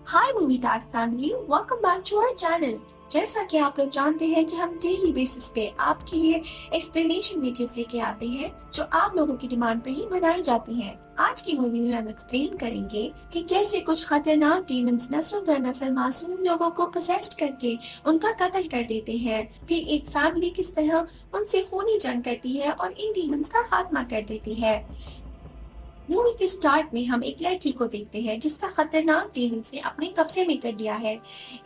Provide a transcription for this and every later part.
Hi movie tag family, welcome back to our channel. जैसा कि आप लोग जानते हैं कि हम डेली बेसिस पे आपके लिए एक्सप्लेनेशन वीडियोस लेके आते हैं जो आप लोगों की डिमांड पर ही बनाई जाती हैं। आज की मूवी में हम एक्सप्लेन करेंगे कि कैसे कुछ खतरनाक डीमंस नस्ल दर नस्ल मासूम लोगों को पोसेस्ड करके उनका कत्ल कर देते हैं। फिर एक फैमिली किस तरह उनसे खूनी जंग करती है और इन डीमंस का खात्मा कर देती है। मूवी के स्टार्ट में हम एक लड़की को देखते हैं जिसका खतरनाक डीमंस ने अपने कब्जे में कर लिया है।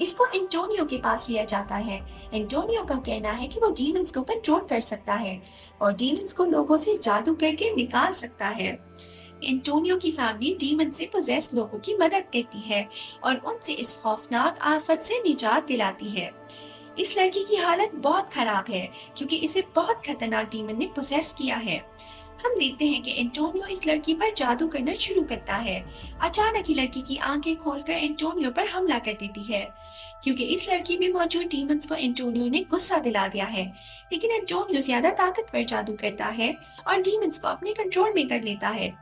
इसको एंटोनियो के पास लिया जाता है। एंटोनियो का कहना है कि वो डीमंस को कंट्रोल कर सकता है और डीमंस को लोगों से जादू करके निकाल सकता है। एंटोनियो की फैमिली डीमन से पोजेस लोगों की मदद करती है और उनसे इस खौफनाक आफत से निजात दिलाती है। इस लड़की की हालत बहुत खराब है क्योंकि इसे बहुत खतरनाक डीमन ने पोसेस किया है। हम देखते हैं कि एंटोनियो इस लड़की पर जादू करना शुरू करता है। अचानक ही लड़की की आंखें खोलकर एंटोनियो पर हमला कर देती है क्योंकि इस लड़की में मौजूद डीमंस को एंटोनियो ने गुस्सा दिला दिया है। लेकिन एंटोनियो ज्यादा ताकतवर जादू करता है और डीमंस को अपने कंट्रोल में कर लेता है।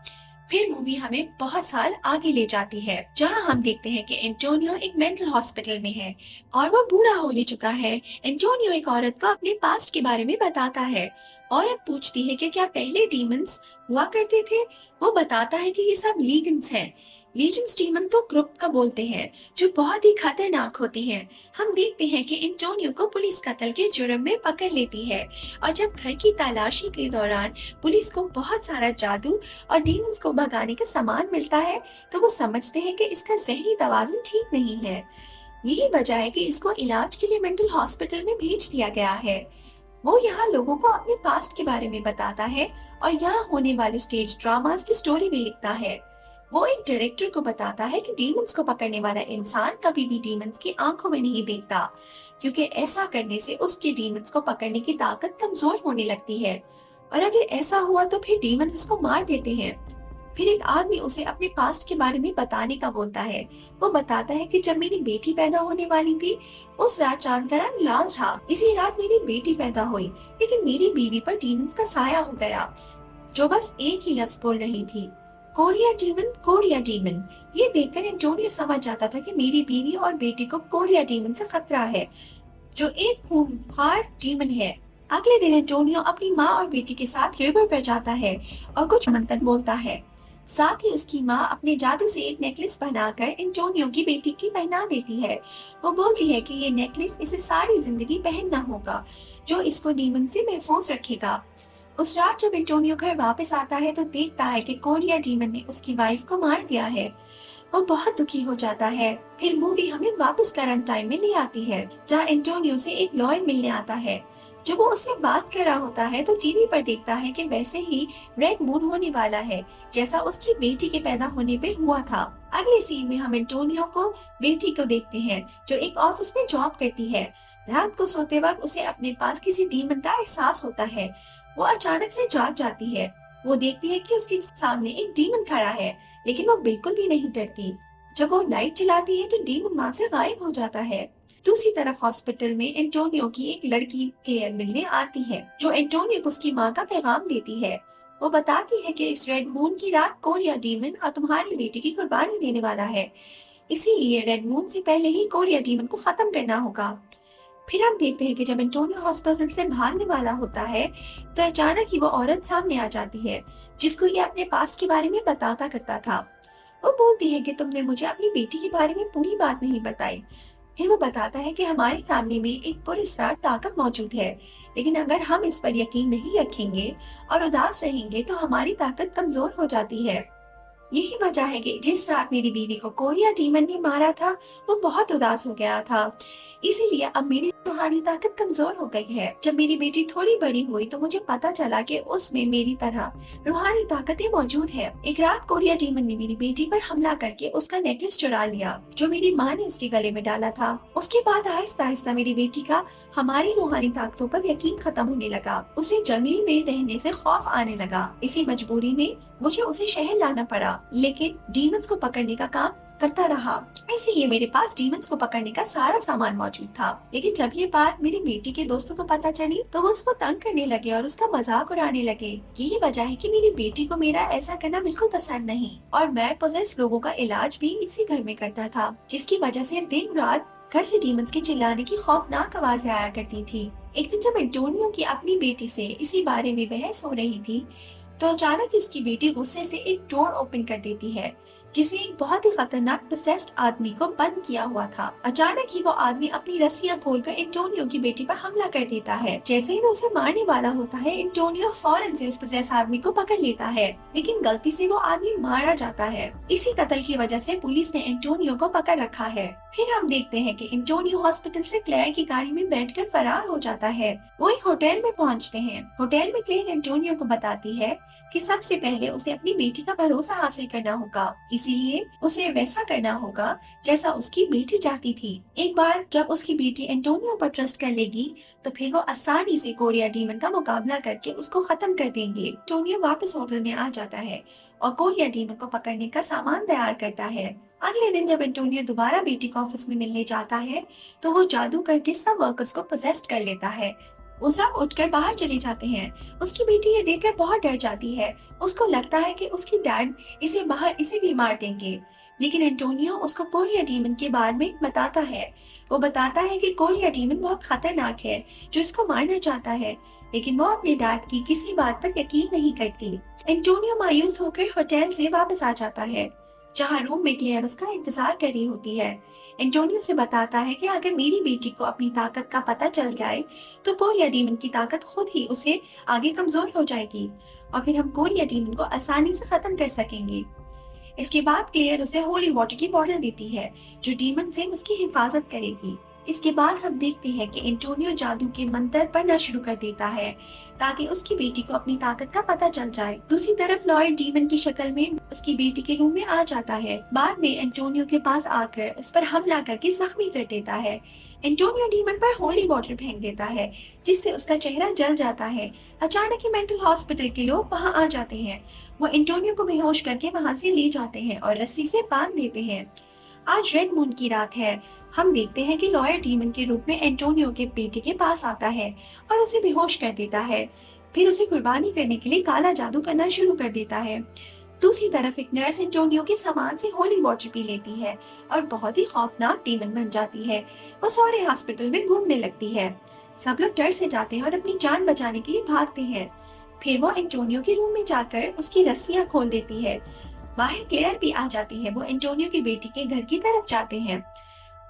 फिर मूवी हमें बहुत साल आगे ले जाती है जहां हम देखते हैं कि एंटोनियो एक मेंटल हॉस्पिटल में है और वो बूढ़ा हो चुका है। एंटोनियो एक औरत को अपने पास्ट के बारे में बताता है। औरत पूछती है कि क्या पहले डीमंस हुआ करते थे। वो बताता है कि ये सब लीजेंड्स हैं। लीजेंड्स डीमन को ग्रुप का बोलते हैं जो बहुत ही खतरनाक होते हैं। हम देखते हैं कि एंटोनियो को पुलिस कत्ल के जुर्म में पकड़ लेती है और जब घर की तलाशी के दौरान पुलिस को बहुत सारा जादू और डीमंस को भगाने का सामान मिलता है तो वो समझते हैं कि इसका जहनी तवाज़ुन ठीक नहीं है। यही वजह है कि इसको इलाज के लिए मेंटल हॉस्पिटल में भेज दिया गया है। वो यहाँ लोगों को अपने पास्ट के बारे में बताता है और यहाँ होने वाले स्टेज ड्रामास की स्टोरी भी लिखता है। वो एक डायरेक्टर को बताता है कि डीमंस को पकड़ने वाला इंसान कभी भी डीमंस की आंखों में नहीं देखता क्योंकि ऐसा करने से उसके डीमंस को पकड़ने की ताकत कमजोर होने लगती है और अगर ऐसा हुआ तो फिर डीमंस उसको मार देते हैं। फिर एक आदमी उसे अपने पास्ट के बारे में बताने का बोलता है। वो बताता है कि जब मेरी बेटी पैदा होने वाली थी उस रात चांद का रंग लाल था। इसी रात मेरी बेटी पैदा हुई लेकिन मेरी बीवी पर डीमंस का साया हो गया जो बस एक ही लफ्ज बोल रही थी, कोरिया डीमन, कोरिया डीमन। ये देखकर एंटोनियो समझ जाता था कि मेरी बीवी और बेटी को कोरिया डीमन से खतरा है जो एक खूंखार डीमन है। अगले दिन एंटोनियो अपनी माँ और बेटी के साथ रिवर पर जाता है और कुछ मंत्र बोलता है। साथ ही उसकी माँ अपने जादू से एक नेकलेस बनाकर एंटोनियो की बेटी की पहना देती है। वो बोलती है कि ये नेकलेस इसे सारी जिंदगी पहनना होगा जो इसको डीमन से महफूज रखेगा। उस रात जब एंटोनियो घर वापस आता है तो देखता है कि कोरिया डीमन ने उसकी वाइफ को मार दिया है। वो बहुत दुखी हो जाता है। फिर मूवी हमें वापस करंट टाइम में ले आती है जहाँ एंटोनियो से एक लॉयर मिलने आता है। जब वो उससे बात कर रहा होता है तो टीवी पर देखता है कि वैसे ही रेड मून होने वाला है जैसा उसकी बेटी के पैदा होने पे हुआ था। अगले सीन में हम एंटोनियो को बेटी को देखते हैं जो एक ऑफिस में जॉब करती है। रात को सोते वक्त उसे अपने पास किसी डीमन का एहसास होता है। वो अचानक से जाग जाती है। वो देखती है कि उसके सामने एक डीमन खड़ा है लेकिन वो बिल्कुल भी नहीं डरती। जब वो लाइट चलाती है तो डीमन वहाँ से गायब हो जाता है। दूसरी तरफ हॉस्पिटल में एंटोनियो की एक लड़की क्लेयर मिलने आती है जो एंटोनियो को उसकी माँ का पैगाम देती है। वो बताती है कि इस रेड मून की रात कोरिया डीमन और तुम्हारी बेटी की कुर्बानी देने वाला है, इसीलिए रेड मून से पहले ही कोरिया डीमन को खत्म करना होगा। फिर हम देखते हैं कि जब एंटोनियो हॉस्पिटल से भागने वाला होता है तो अचानक ही वो औरत सामने आ जाती है जिसको ये अपने पास्ट के बारे में बताता करता था। वो बोलती है कि तुमने मुझे अपनी बेटी के बारे में पूरी बात नहीं बताई। फिर वो बताता है कि हमारी फैमिली में एक पुरस्कार ताकत मौजूद है लेकिन अगर हम इस पर यकीन नहीं रखेंगे और उदास रहेंगे तो हमारी ताकत कमजोर हो जाती है। यही वजह है कि जिस रात मेरी बीवी को कोरिया डीमन ने मारा था वो बहुत उदास हो गया था, इसीलिए अब मेरी रूहानी ताकत कमजोर हो गई है। जब मेरी बेटी थोड़ी बड़ी हुई तो मुझे पता चला कि उसमें मेरी तरह रूहानी ताकतें मौजूद है। एक रात कोरिया डीमन ने मेरी बेटी पर हमला करके उसका नेकलेस चुरा लिया जो मेरी माँ ने उसके गले में डाला था। उसके बाद आहिस्ता आहिस्ता मेरी बेटी का हमारी रूहानी ताकतों पर यकीन खत्म होने लगा। उसे जंगली में रहने से खौफ आने लगा। इसी मजबूरी में मुझे उसे शहर लाना पड़ा लेकिन डीमंस को पकड़ने का काम करता रहा। इसीलिए मेरे पास डीमंस को पकड़ने का सारा सामान मौजूद था। लेकिन जब ये बात मेरी बेटी के दोस्तों को पता चली तो वो उसको तंग करने लगे और उसका मजाक उड़ाने लगे। यही वजह है कि मेरी बेटी को मेरा ऐसा करना बिल्कुल पसंद नहीं, और मैं पोजेस लोगों का इलाज भी इसी घर में करता था, जिसकी वजह से दिन रात घर से डीमंस के चिल्लाने की खौफनाक आवाजें आया करती थी। एक दिन जब एंटोनियो की अपनी बेटी से इसी बारे में बहस हो रही थी तो अचानक ही उसकी बेटी गुस्से से एक डोर ओपन कर देती है जिसमें एक बहुत ही खतरनाक पोसेस्ड आदमी को बंद किया हुआ था। अचानक ही वो आदमी अपनी रस्सियां खोलकर एंटोनियो की बेटी पर हमला कर देता है। जैसे ही वो उसे मारने वाला होता है, एंटोनियो फौरन से उस पोसेस्ड आदमी को पकड़ लेता है, लेकिन गलती से वो आदमी मारा जाता है। इसी कत्ल की वजह से पुलिस ने एंटोनियो को पकड़ रखा है। फिर हम देखते हैं कि एंटोनियो हॉस्पिटल से क्लेयर की गाड़ी में बैठकर फरार हो जाता है। वो एक होटल में पहुंचते हैं। होटल में क्लेयर एंटोनियो को बताती है कि सबसे पहले उसे अपनी बेटी का भरोसा हासिल करना होगा, इसीलिए उसे वैसा करना होगा जैसा उसकी बेटी चाहती थी। एक बार जब उसकी बेटी एंटोनियो पर ट्रस्ट कर लेगी तो फिर वो आसानी से कोरिया डीमन का मुकाबला करके उसको खत्म कर देंगे। एंटोनियो वापस होटल में आ जाता है और कोरिया डीमन को पकड़ने का सामान तैयार करता है। अगले दिन जब एंटोनियो दोबारा बेटी को ऑफिस में मिलने जाता है तो वो जादू करके सब वर्कर्स को पोजेस्ट कर लेता है। वो सब उठकर बाहर चले जाते हैं। उसकी बेटी ये देखकर बहुत डर जाती है। उसको लगता है कि उसकी डैड इसे भी मार देंगे, लेकिन एंटोनियो उसको कोरिया डीमन के बारे में बताता है। वो बताता है कि कोरिया डीमन बहुत खतरनाक है जो इसको मारना चाहता है, लेकिन वो अपने डैड की किसी बात पर यकीन नहीं करती। एंटोनियो मायूस होकर होटल से वापस आ जाता है, जहाँ रूम में क्लेयर उसका इंतजार कर रही होती है। एंटोनियो से बताता है कि अगर मेरी बेटी को अपनी ताकत का पता चल जाए तो कोरिया डीमन की ताकत खुद ही उसे आगे कमजोर हो जाएगी और फिर हम कोरिया डीमन को आसानी से खत्म कर सकेंगे। इसके बाद क्लेयर उसे होली वाटर की बोतल देती है जो डीमन से उसकी हिफाजत करेगी। इसके बाद हम देखते हैं कि एंटोनियो जादू के मंत्र पढ़ना शुरू कर देता है ताकि उसकी बेटी को अपनी ताकत का पता चल जाए। दूसरी तरफ लॉयड डीमन की शक्ल में उसकी बेटी के रूम में आ जाता है। बाद में एंटोनियो के पास आकर उस पर हमला करके जख्मी कर देता है। एंटोनियो डीमन पर होली वाटर फेंक देता है जिससे उसका चेहरा जल जाता है। अचानक ही मेंटल हॉस्पिटल के लोग वहां आ जाते हैं। वो एंटोनियो को बेहोश करके वहां से ले जाते हैं और रस्सी से बांध देते हैं। आज रेड मून की रात है। हम देखते हैं कि लॉयर डीमन के रूप में एंटोनियो के बेटे के पास आता है और उसे बेहोश कर देता है। फिर उसे कुर्बानी करने के लिए काला जादू करना शुरू कर देता है। दूसरी तरफ एक नर्स एंटोनियो के सामान से होली वाटर पी लेती है और बहुत ही खौफनाक डीमन बन जाती है। वो सारे हॉस्पिटल में घूमने लगती है। सब लोग डर से जाते हैं और अपनी जान बचाने के लिए भागते हैं। फिर वो एंटोनियो के रूम में जाकर उसकी रस्सियां खोल देती है। बाहर क्लेयर भी आ जाती है। वो एंटोनियो की बेटी के घर की तरफ जाते हैं।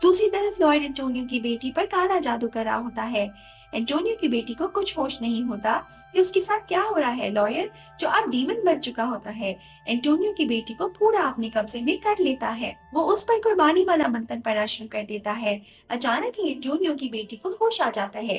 दूसरी तरफ लॉयड एंटोनियो की बेटी पर काला जादू कर रहा होता है। एंटोनियो की बेटी को कुछ होश नहीं होता कि उसके साथ क्या हो रहा है। लॉयर जो अब डीमन बन चुका होता है एंटोनियो की बेटी को पूरा अपने कब्जे में कर लेता है। वो उस पर कुर्बानी वाला मंत्र पढ़ना शुरू कर देता है। अचानक ही एंटोनियो की बेटी को होश आ जाता है।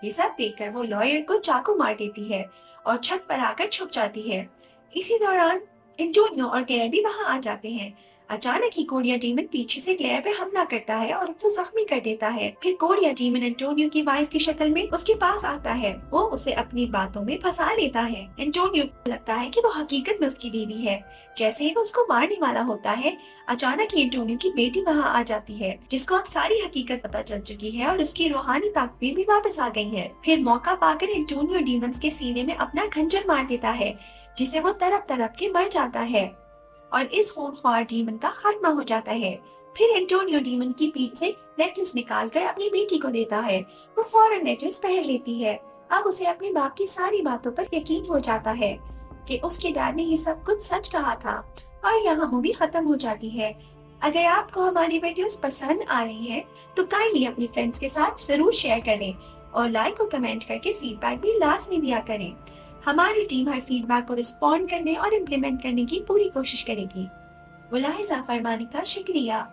ये सब देखकर वो लॉयर को चाकू मार देती है और छत पर आकर छुप जाती है। इसी दौरान एंटोनियो और क्लेयर भी वहां आ जाते हैं। अचानक ही कोरिया डीमन पीछे से क्लेयर पे हमला करता है और उसे जख्मी कर देता है। फिर कोरिया डीमन एंटोनियो की वाइफ की शक्ल में उसके पास आता है। वो उसे अपनी बातों में फंसा लेता है। एंटोनियो को लगता है कि वो हकीकत में उसकी बीवी है। जैसे ही वो उसको मारने वाला होता है, अचानक ही एंटोनियो की बेटी वहाँ आ जाती है, जिसको अब सारी हकीकत पता चल चुकी है और उसकी रूहानी ताकतें भी वापस आ गई है। फिर मौका पाकर एंटोनियो डीमंस के सीने में अपना खंजर मार देता है, जिसे वो तड़प तड़प के मर जाता है और इस खूनख्वार डीमन का खात्मा हो जाता है। फिर एंटोनियो डीमन की पीठ से नेकलेस निकालकर अपनी बेटी को देता है। वो फौरन नेकलेस पहन लेती है। अब उसे अपने बाप की सारी बातों पर यकीन हो जाता है कि उसके डैड ने ये सब कुछ सच कहा था और यहाँ मूवी खत्म हो जाती है। अगर आपको हमारी वीडियोस पसंद आ रही हैं, तो काइंडली अपने फ्रेंड्स के साथ जरूर शेयर करें और लाइक और कमेंट करके फीडबैक भी लाजमी दिया करें। हमारी टीम हर फीडबैक को रिस्पॉन्ड करने और इम्प्लीमेंट करने की पूरी कोशिश करेगी। मुलाहिजा फरमाने का शुक्रिया।